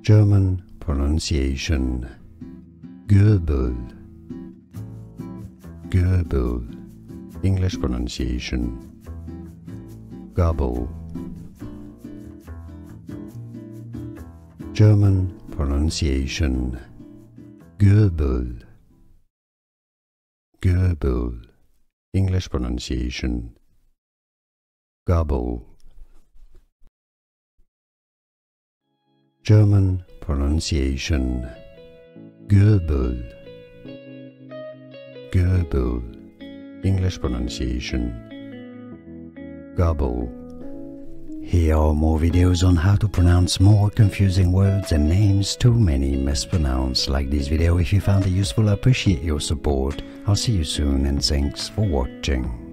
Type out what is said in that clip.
German pronunciation. Goebel. Goebel. English pronunciation. Gobble. German pronunciation. Goebel. Goebel. English pronunciation. Gobble. German pronunciation. Goebel. Goebel. English pronunciation. Gobble. Here are more videos on how to pronounce more confusing words and names too many mispronounced. Like this video if you found it useful. I appreciate your support. I'll see you soon and thanks for watching.